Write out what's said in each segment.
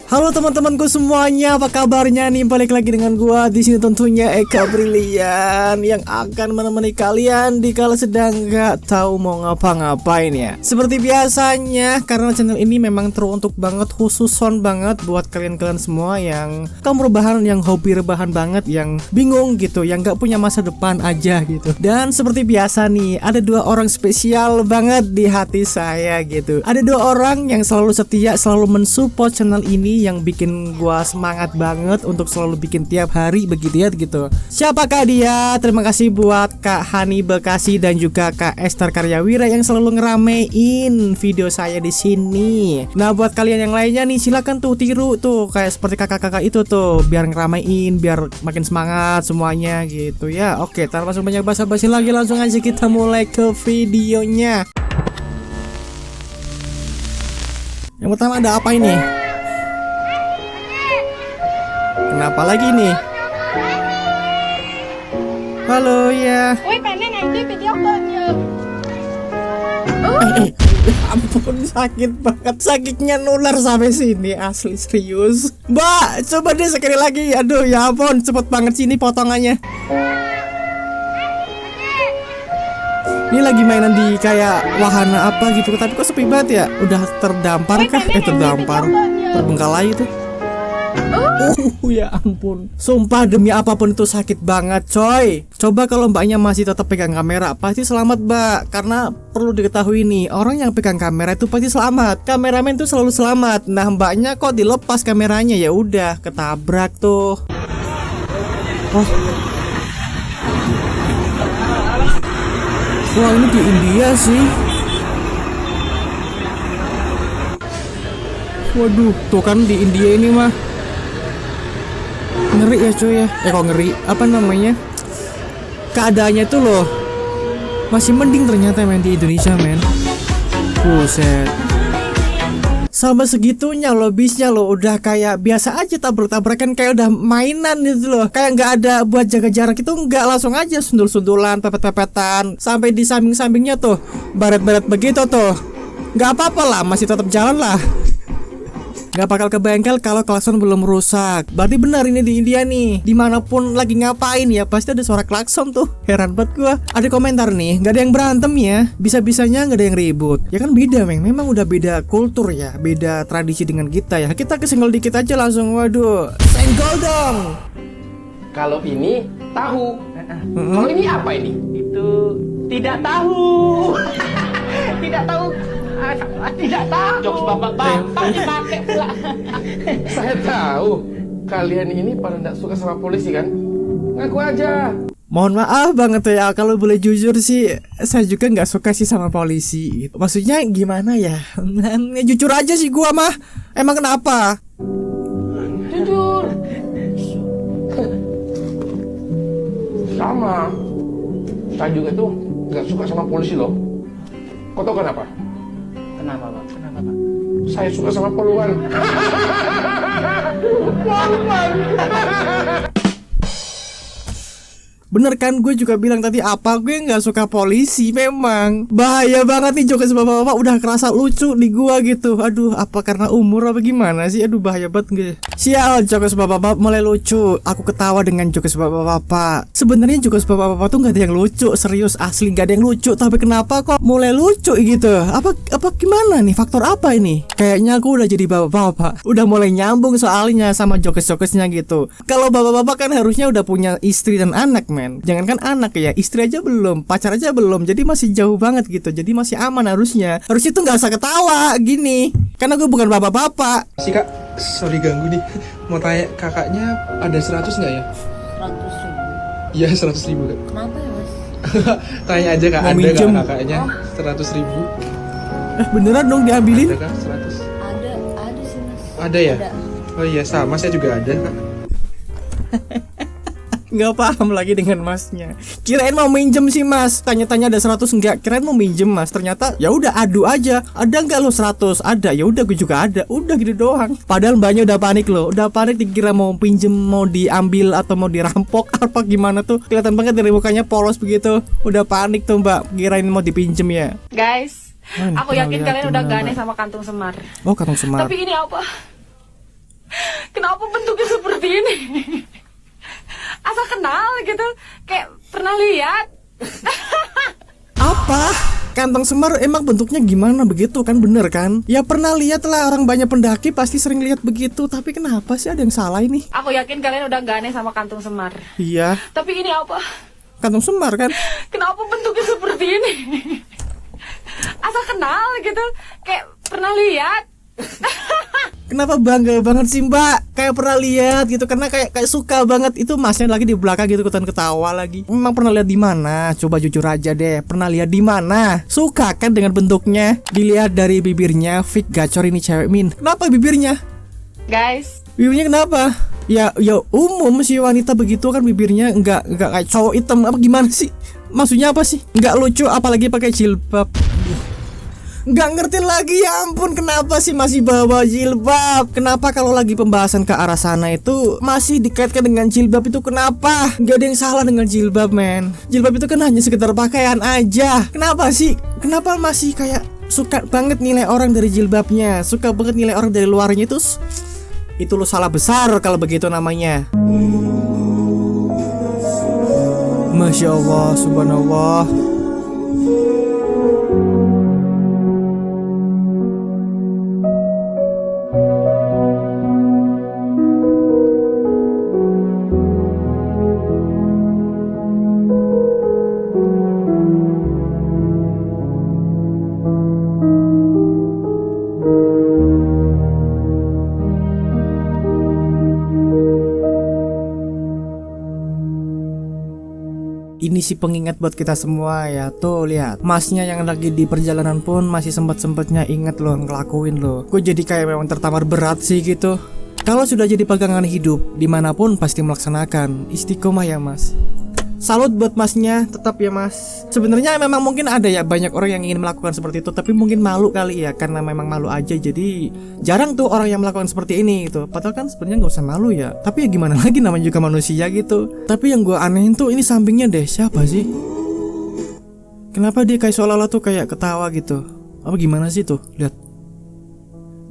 Halo teman-temanku semuanya, apa kabarnya nih? Balik lagi dengan gua di sini tentunya Eka Brilian yang akan menemani kalian di kala sedang nggak tahu mau ngapa-ngapain ya. Seperti biasanya, karena channel ini memang teruntuk banget, khususon banget buat kalian-kalian semua yang kaum rebahan, yang hobi rebahan banget, yang bingung gitu, yang nggak punya masa depan aja gitu. Dan seperti biasa nih, ada dua orang spesial banget di hati saya gitu. Ada dua orang yang selalu setia, selalu mensupport channel ini, yang bikin gua semangat banget untuk selalu bikin tiap hari begitu ya gitu. Siapakah dia? Terima kasih buat Kak Hani Bekasi dan juga Kak Esther Karyawira yang selalu ngeramein video saya di sini. Nah, buat kalian yang lainnya nih, silakan tuh tiru tuh kayak seperti kakak-kakak itu tuh, biar ngeramein, biar makin semangat semuanya gitu ya. Oke, tanpa langsung banyak basa-basi lagi, langsung aja kita mulai ke videonya. Yang pertama ada apa ini? Kenapa lagi nih? Halo ya. Ampun, sakit banget. Sakitnya nular sampai sini, asli serius. Mbak, coba deh sekali lagi. Aduh ya ampun, cepet banget sini potongannya. Ini lagi mainan di kayak wahana apa gitu, tapi kok sepi banget ya? Udah terdampar kah? Terdampar, terbengkalai itu. Ya ampun, sumpah demi apapun itu sakit banget coy. Coba kalau mbaknya masih tetap pegang kamera, pasti selamat mbak. Karena perlu diketahui nih, orang yang pegang kamera itu pasti selamat. Kameramen itu selalu selamat. Nah mbaknya kok dilepas kameranya, ya udah ketabrak tuh. Oh, wah ini di India sih. Waduh, tuh kan di India ini mah ngeri ya cuy ya. Kok ngeri, apa namanya, keadaannya tuh loh masih mending ternyata main di Indonesia men. Buset, sampai segitunya loh bisnya loh, udah kayak biasa aja tabrak-tabrakan, kayak udah mainan gitu loh. Kayak nggak ada buat jaga jarak itu, nggak, langsung aja sundul-sundulan, pepet-pepetan, sampai di samping-sampingnya tuh baret-baret begitu tuh. Nggak apa-apa lah, masih tetap jalan lah. Gak bakal ke bengkel kalau klakson belum rusak. Berarti benar ini di India nih. Dimanapun lagi ngapain ya, pasti ada suara klakson tuh. Heran banget gua. Ada komentar nih, gak ada yang berantem ya, bisa-bisanya gak ada yang ribut. Ya kan beda memang udah beda kultur ya, beda tradisi dengan kita ya. Kita kesenggol dikit aja langsung waduh, senggol dong. Kalau ini tahu. Kalau ini apa ini? Itu tidak tahu. Tidak tahu. Tidak tahu. Jokes bapak-bapak dipakai pula. Saya tahu kalian ini pada tidak suka sama polisi kan? Ngaku aja. Mohon maaf banget ya, kalau boleh jujur sih, saya juga nggak suka sih sama polisi gitu. Maksudnya gimana ya? Jujur aja sih gua mah. Emang kenapa? Jujur. Sama. Saya juga tuh nggak suka sama polisi loh. Kau tahu kenapa? Kenapa Pak? Kenapa Pak? Saya suka sama poluan. Poluan. Bener kan, gue juga bilang tadi apa, gue nggak suka polisi. Memang bahaya banget nih jokes bapak-bapak, udah kerasa lucu di gua gitu. Aduh, apa karena umur apa gimana sih? Aduh bahaya banget gue. Sial, jokes bapak-bapak mulai lucu. Aku ketawa dengan jokes bapak-bapak. Sebenarnya jokes bapak-bapak tuh nggak ada yang lucu, serius asli nggak ada yang lucu. Tapi kenapa kok mulai lucu gitu? Apa gimana nih? Faktor apa ini? Kayaknya aku udah jadi bapak-bapak, udah mulai nyambung soalnya sama jokes-jokesnya gitu. Kalau bapak-bapak kan harusnya udah punya istri dan anak. Jangankan anak ya, istri aja belum, pacar aja belum, jadi masih jauh banget gitu. Jadi masih aman harusnya. Harusnya tuh nggak usah ketawa gini, karena gue bukan bapak-bapak. Si kak, sorry ganggu nih. Mau tanya, kakaknya ada 100 nggak ya? 100 ribu. Iya 100 ribu kak. Kenapa ya mas? Tanya aja kak, Mau ada minjem. kak kakaknya 100 ribu? Beneran dong diambilin? Ada kak 100? Ada sih mas. Ada ya? Ada. Oh iya sama, saya juga ada kak. Nggak paham lagi dengan masnya. Kirain mau minjem sih mas. Tanya-tanya ada 100 enggak. Kirain mau minjem mas. Ternyata ya udah adu aja. Ada nggak lo 100? Ada. Ya udah gue juga ada. Udah gitu doang. Padahal mbaknya udah panik loh. Udah panik dikira mau pinjem, mau diambil atau mau dirampok apa gimana tuh. Kelihatan banget dari mukanya polos begitu. Udah panik tuh mbak. Kirain mau dipinjem ya. Guys, Man, aku yakin kalian udah gak gak aneh sama kantung semar. Oh kantung semar. Tapi ini apa? ini. Asal kenal gitu, kayak pernah lihat. Apa? Kantong semar emang bentuknya gimana begitu kan, bener kan? Ya pernah lihat lah, orang banyak pendaki pasti sering lihat begitu. Tapi kenapa sih ada yang salah ini? Aku yakin kalian udah gak aneh sama kantung semar. Iya, Tapi ini apa? kantong semar kan? Kenapa bentuknya seperti ini? Asal kenal gitu, kayak pernah lihat. Kenapa bangga banget sih mbak? Kayak pernah lihat gitu, karena kayak suka banget. Itu masnya lagi di belakang gitu, ikutan ketawa lagi. Memang pernah lihat di mana? Coba jujur aja deh, pernah lihat di mana? Suka kan dengan bentuknya? Dilihat dari bibirnya, fik gacor ini cewek min. Kenapa bibirnya? Guys, Bibirnya kenapa? Ya umum sih wanita begitu kan bibirnya, enggak kayak cowok hitam apa gimana sih? Maksudnya apa sih? Enggak lucu apalagi pakai jilbab. Nggak ngerti lagi, ya ampun, kenapa sih masih bawa jilbab? Kenapa kalau lagi pembahasan ke arah sana itu masih dikaitkan dengan jilbab itu, kenapa? Nggak ada yang salah dengan jilbab, men. Jilbab itu kan hanya sekedar pakaian aja. Kenapa sih? Kenapa masih kayak suka banget nilai orang dari jilbabnya, suka banget nilai orang dari luarnya? Itu lo salah besar kalau begitu namanya. Masya Allah, subhanallah. Ini sih pengingat buat kita semua ya. Tuh lihat, masnya yang lagi di perjalanan pun masih sempet-sempetnya inget loh ngelakuin loh. Gue jadi kayak memang tertamar berat sih gitu. Kalau sudah jadi pegangan hidup, dimanapun pasti melaksanakan. Istiqomah ya mas. Salut buat masnya, tetap ya mas. Sebenarnya memang mungkin ada ya banyak orang yang ingin melakukan seperti itu, tapi mungkin malu kali ya, karena memang malu aja. Jadi jarang tuh orang yang melakukan seperti ini gitu. Padahal kan sebenarnya nggak usah malu ya. Tapi ya gimana lagi, namanya juga manusia gitu. Tapi yang gue anehin tuh ini sampingnya deh, siapa sih? Kenapa dia kayak seolah-olah tuh kayak ketawa gitu? Apa gimana sih tuh? Lihat.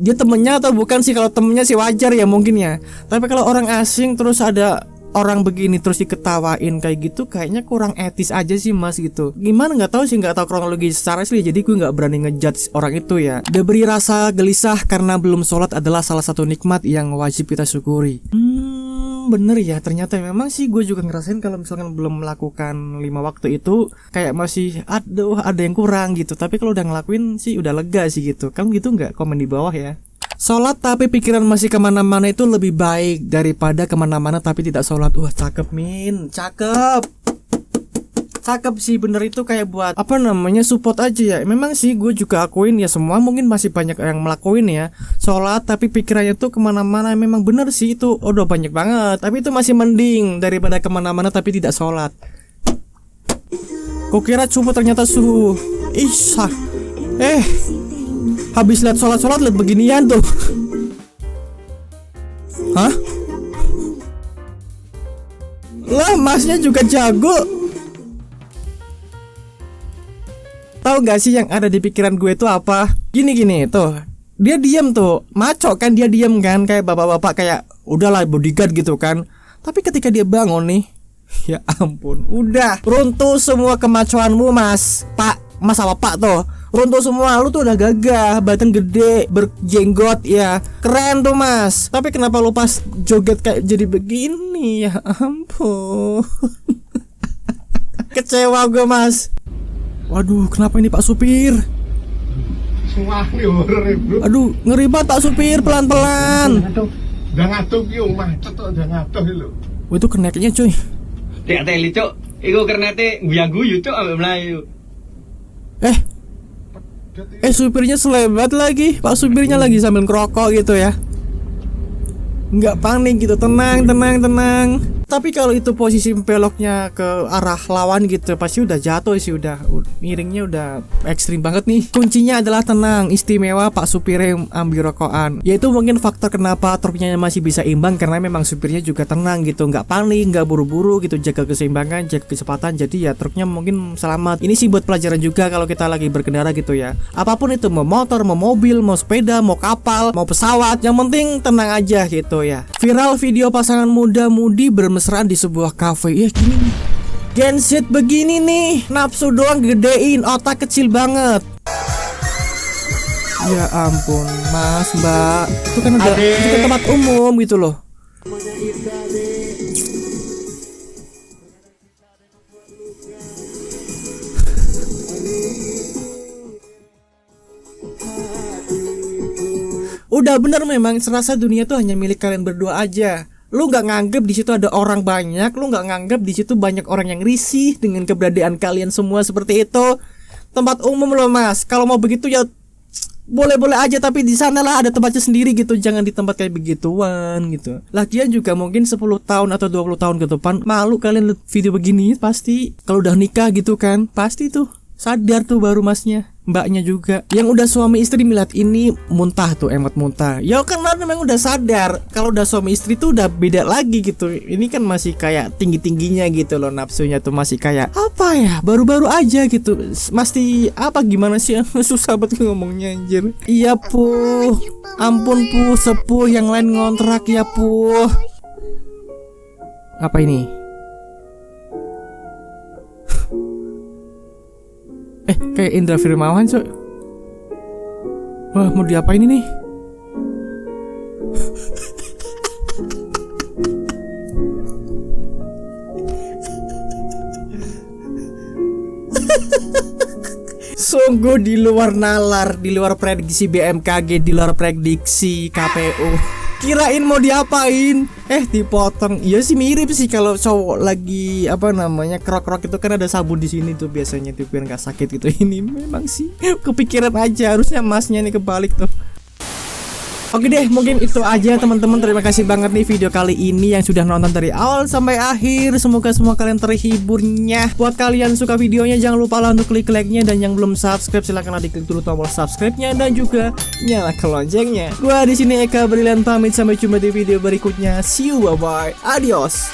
Dia temennya atau bukan sih? Kalau temennya sih wajar ya mungkin ya. Tapi kalau orang asing terus ada orang begini terus diketawain kayak gitu, kayaknya kurang etis aja sih mas gitu. Gimana nggak tahu sih, nggak tahu kronologi secara asli, jadi gue nggak berani ngejudge orang itu ya. Diberi rasa gelisah karena belum sholat adalah salah satu nikmat yang wajib kita syukuri. Bener ya, ternyata memang sih gue juga ngerasain kalau misalkan belum melakukan 5 waktu itu kayak masih aduh ada yang kurang gitu. Tapi kalau udah ngelakuin sih udah lega sih gitu. Kamu gitu nggak? Komen di bawah ya. Sholat tapi pikiran masih kemana-mana itu lebih baik daripada kemana-mana tapi tidak sholat. Wah cakep min, cakep. Cakep sih, bener itu kayak buat apa namanya, support aja ya. Memang sih gue juga akuin ya, semua mungkin masih banyak yang melakuin ya. Sholat tapi pikirannya tuh kemana-mana. Memang bener sih itu, udah banyak banget. Tapi itu masih mending daripada kemana-mana tapi tidak sholat. Kok kira cupu ternyata suhu. Isah. Habis lihat sholat lihat beginian tuh. Hah? Lah masnya juga jago. Tahu gak sih yang ada di pikiran gue itu apa? Gini tuh. Dia diam tuh, maco kan, dia diam kan, kayak bapak-bapak kayak udahlah bodyguard gitu kan. Tapi ketika dia bangun nih, ya ampun, udah runtuh semua kemacoanmu mas. Mas apa pak tuh, runtuh semua. Lu tuh udah gagah, badan gede, berjenggot ya, keren tuh mas. Tapi kenapa lu pas joget kayak jadi begini, ya ampun. Kecewa gue mas. Waduh, kenapa ini pak supir? Aduh, ngeri banget pak supir, pelan-pelan. Udah ngatuk yuk, macet tuh udah ngatuk lho. Wah itu keneknya cuy. Tidak teli cok, iku kernete guyu cok ambek Melayu. Supirnya selebat lagi. Pak supirnya lagi sambil ngerokok gitu ya. Nggak panik gitu, tenang. Tapi kalau itu posisi beloknya ke arah lawan gitu, pasti udah jatuh sih, udah miringnya udah ekstrim banget nih. Kuncinya adalah tenang, istimewa Pak supirnya ambil rokokan. Yaitu mungkin faktor kenapa truknya masih bisa imbang, karena memang supirnya juga tenang gitu, nggak panik, nggak buru-buru gitu, jaga keseimbangan, jaga kecepatan. Jadi ya truknya mungkin selamat. Ini sih buat pelajaran juga kalau kita lagi berkendara gitu ya. Apapun itu, mau motor, mau mobil, mau sepeda, mau kapal, mau pesawat, yang penting tenang aja gitu ya. Viral video pasangan muda-mudi bermesraan di sebuah kafe. Ya gini nih, Gen Z begini nih, nafsu doang gedein, otak kecil banget. Ya ampun, Mas, Mbak, itu kan udah itu kan tempat umum gitu loh. Udah bener memang serasa dunia tuh hanya milik kalian berdua aja. Lu nggak nganggep di situ ada orang banyak, lu nggak nganggep di situ banyak orang yang risih dengan keberadaan kalian semua seperti itu. Tempat umum loh Mas. Kalau mau begitu ya boleh-boleh aja, tapi di sana lah ada tempatnya sendiri gitu. Jangan di tempat kayak begituan gitu. Lagian juga mungkin 10 tahun atau 20 tahun ke depan malu kalian lihat video begini pasti. Kalau udah nikah gitu kan, pasti tuh sadar tuh baru Masnya, Mbaknya juga. Yang udah suami istri melihat ini muntah tuh, emot muntah. Ya kan memang udah sadar. Kalau udah suami istri tuh udah beda lagi gitu. Ini kan masih kayak tinggi-tingginya gitu loh, nafsunya tuh masih kayak apa ya, baru-baru aja gitu. Mesti apa gimana sih, susah banget ngomongnya anjir. Iya Puh, ampun Puh, sepuh yang lain ngontrak ya Puh. Apa ini? Kayak Indra Firmawan coy. Wah, mau diapain ini? Sungguh di luar nalar, di luar prediksi BMKG, di luar prediksi KPU. Kirain mau diapain? Dipotong. Iya sih mirip sih kalau cowok lagi apa namanya krok-krok itu kan ada sabun di sini tuh biasanya tuh biar nggak sakit gitu. Ini memang sih kepikiran aja, harusnya Masnya nih kebalik tuh. Oke deh, mungkin itu aja teman-teman. Terima kasih banget nih video kali ini yang sudah nonton dari awal sampai akhir. Semoga semua kalian terhiburnya. Buat kalian suka videonya jangan lupa lah untuk klik like-nya, dan yang belum subscribe silahkan diklik dulu tombol subscribe-nya dan juga nyalakan loncengnya. Gua di sini Eka Brilian pamit, sampai jumpa di video berikutnya. See you, bye bye, adios.